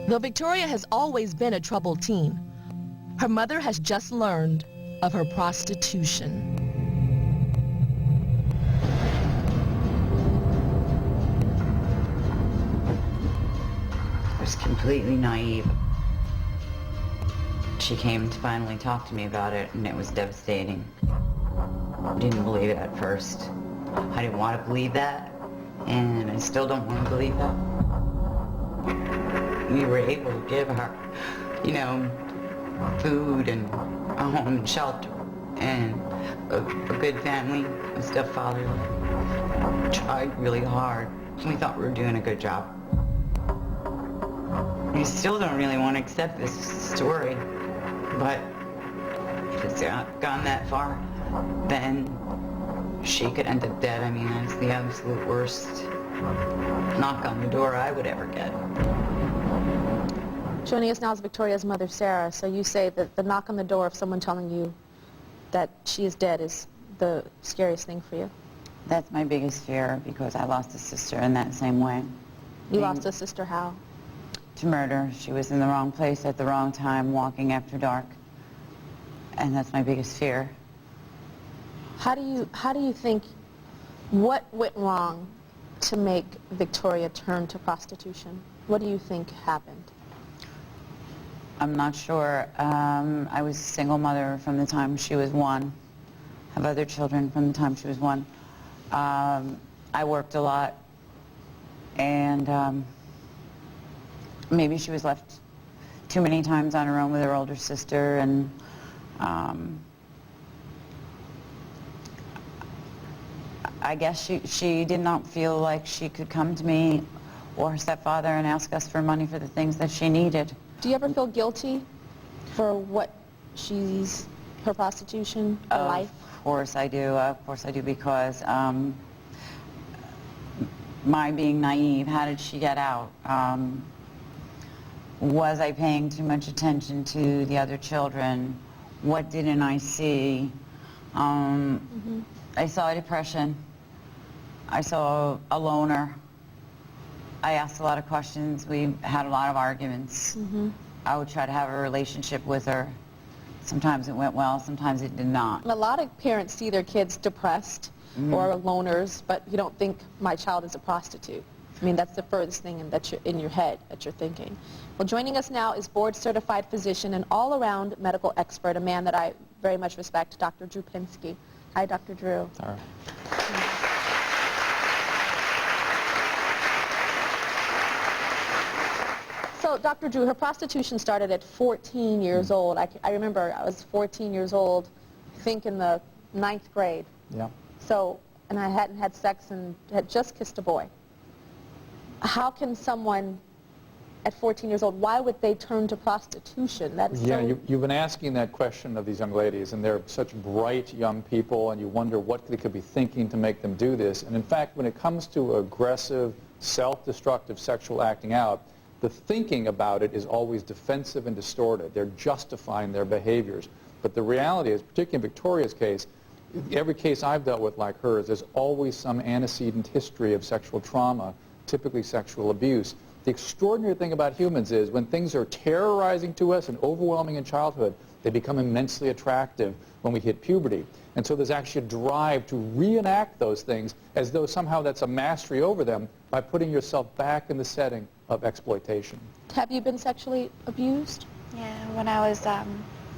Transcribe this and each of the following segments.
Though Victoria has always been a troubled teen, her mother has just learned of her prostitution. I was completely naive. She came to finally talk to me about it, and it was devastating. I didn't believe it at first. I didn't want to believe that, and I still don't want to believe that. We were able to give her, you know, food and a home and shelter and a good family, a stepfather. We tried really hard. We thought we were doing a good job. We still don't really want to accept this story, but if it's gone that far, then she could end up dead. I mean, that's the absolute worst knock on the door I would ever get. Joining us now is Victoria's mother, Sarah. So you say that the knock on the door of someone telling you that she is dead is the scariest thing for you? That's my biggest fear, because I lost a sister in that same way. You lost a sister how? To murder. She was in the wrong place at the wrong time, walking after dark. And that's my biggest fear. How do you think, what went wrong to make Victoria turn to prostitution? What do you think happened? I'm not sure. I was a single mother from the time she was 1. Have other children from the time she was 1. I worked a lot, and maybe she was left too many times on her own with her older sister, and I guess she did not feel like she could come to me or her stepfather and ask us for money for the things that she needed. Do you ever feel guilty for what her prostitution, her life? Of course I do. Of course I do, because my being naive, how did she get out? Was I paying too much attention to the other children? What didn't I see? I saw depression. I saw a loner. I asked a lot of questions. We had a lot of arguments. I would try to have a relationship with her. Sometimes it went well, sometimes it did not. A lot of parents see their kids depressed or loners, but you don't think my child is a prostitute. I mean, that's the furthest thing that's in your head that you're thinking. Well, joining us now is board-certified physician and all-around medical expert, a man that I very much respect, Dr. Drew Pinsky. Hi, Dr. Drew. Tyra. So, Dr. Drew, her prostitution started at 14 years old. I remember I was 14 years old, I think in the 9th grade. Yeah. So, and I hadn't had sex and had just kissed a boy. How can someone at 14 years old, why would they turn to prostitution? That's yeah, so... you've been asking that question of these young ladies, and they're such bright young people, and you wonder what they could be thinking to make them do this. And in fact, when it comes to aggressive, self-destructive sexual acting out, the thinking about it is always defensive and distorted. They're justifying their behaviors. But the reality is, particularly in Victoria's case, every case I've dealt with like hers, there's always some antecedent history of sexual trauma, typically sexual abuse. The extraordinary thing about humans is when things are terrorizing to us and overwhelming in childhood, they become immensely attractive when we hit puberty. And so there's actually a drive to reenact those things as though somehow that's a mastery over them by putting yourself back in the setting of exploitation. Have you been sexually abused? Yeah, when I was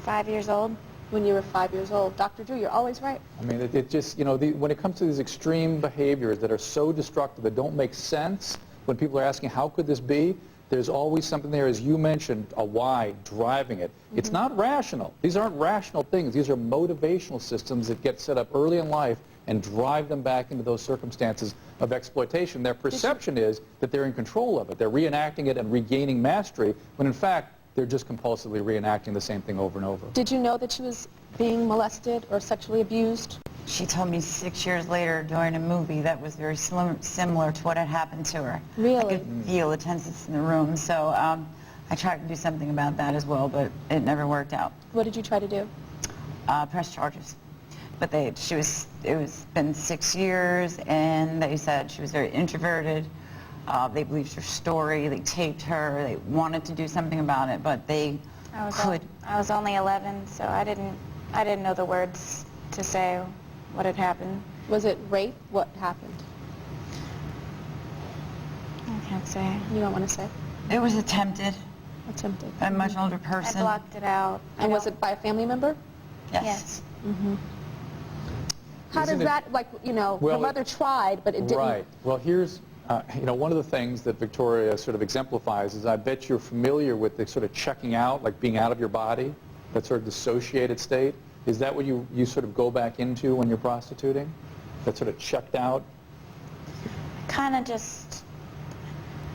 5 years old. When you were 5 years old. Dr. Drew, you're always right. I mean, it just, you know, when it comes to these extreme behaviors that are so destructive, that don't make sense, when people are asking, how could this be? There's always something there, as you mentioned, a why driving it. It's not rational. These aren't rational things. These are motivational systems that get set up early in life and drive them back into those circumstances of exploitation. Their perception is that they're in control of it. They're reenacting it and regaining mastery, when in fact, they're just compulsively reenacting the same thing over and over. Did you know that she was being molested or sexually abused? She told me 6 years later during a movie that was very similar to what had happened to her. Really? I could feel the tenseness in the room, so I tried to do something about that as well, but it never worked out. What did you try to do? Press charges. But it was been 6 years, and they said she was very introverted, They believed her story. They taped her. They wanted to do something about it, but they could. I was only 11, so I didn't know the words to say what had happened. Was it rape? What happened? I can't say. You don't want to say? It was attempted Attempted. by a much older I person. blocked it out. And was it by a family member? Yes. How does Isn't it- that, like, you know, Well, her mother tried, but it didn't. Right. Well, here's, you know, one of the things that Victoria sort of exemplifies is I bet you're familiar with the sort of checking out, like being out of your body, that sort of dissociated state. Is that what you sort of go back into when you're prostituting? That sort of checked out? Kind of just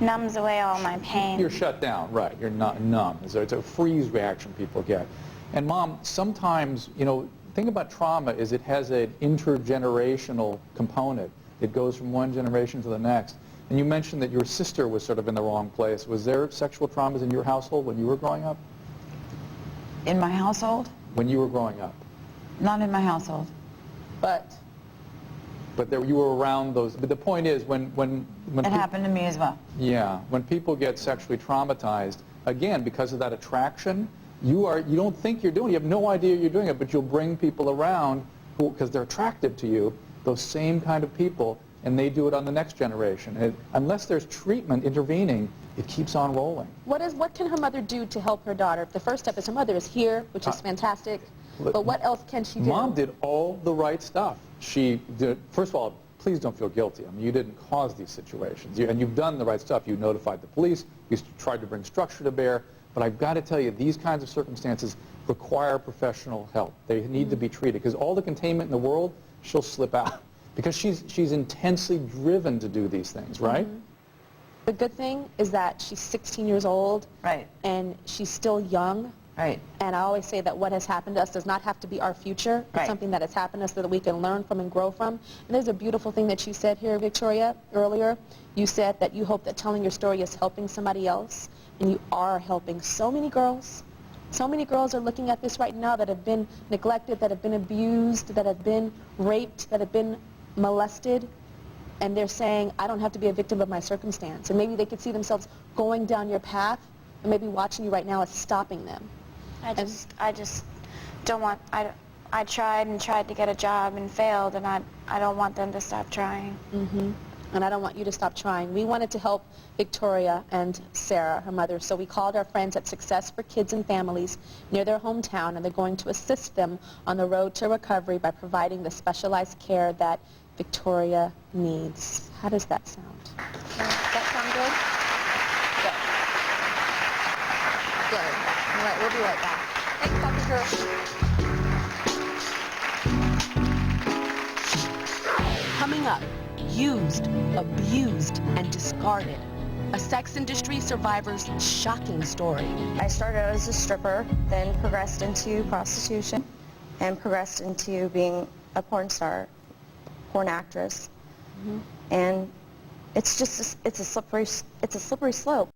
numbs away all my pain. You're shut down, right. You're not numb. It's a freeze reaction people get. And Mom, sometimes, you know, the thing about trauma is it has an intergenerational component. It goes from one generation to the next. And you mentioned that your sister was sort of in the wrong place. Was there sexual traumas in your household when you were growing up? In my household? When you were growing up? Not in my household. But But you were around those. But the point is, when It happened to me as well. Yeah, when people get sexually traumatized, again, because of that attraction, you don't think you're doing it. You have no idea you're doing it, but you'll bring people around who, because they're attracted to you, those same kind of people, and they do it on the next generation. And unless there's treatment intervening, it keeps on rolling. what can her mother do to help her daughter? The first step is her mother is here, which is fantastic. But what else can she do? Mom did all the right stuff. She did, first of all, please don't feel guilty. I mean, you didn't cause these situations. And you've done the right stuff. You notified the police. You tried to bring structure to bear. But I've got to tell you, these kinds of circumstances require professional help. They need to be treated. Because all the containment in the world, she'll slip out. Because she's intensely driven to do these things, right? The good thing is that she's 16 years old. Right. And she's still young. Right. And I always say that what has happened to us does not have to be our future. It's Right. something that has happened to us that we can learn from and grow from. And there's a beautiful thing that you said here, Victoria, earlier. You said that you hope that telling your story is helping somebody else. And you are helping so many girls. So many girls are looking at this right now that have been neglected, that have been abused, that have been raped, that have been molested. And they're saying, I don't have to be a victim of my circumstance. And maybe they could see themselves going down your path, and maybe watching you right now is stopping them. I just don't want, I tried and tried to get a job and failed, and I don't want them to stop trying. And I don't want you to stop trying. We wanted to help Victoria and Sarah, her mother, so we called our friends at Success for Kids and Families near their hometown, and they're going to assist them on the road to recovery by providing the specialized care that Victoria needs. How does that sound? Does that sound good? Good. Good. All right, we'll be right back. Thanks, Dr. Girl. Coming up, used, abused, and discarded. A sex industry survivor's shocking story. I started out as a stripper, then progressed into prostitution, and progressed into being a porn star, porn actress. And it's just it's a slippery slope.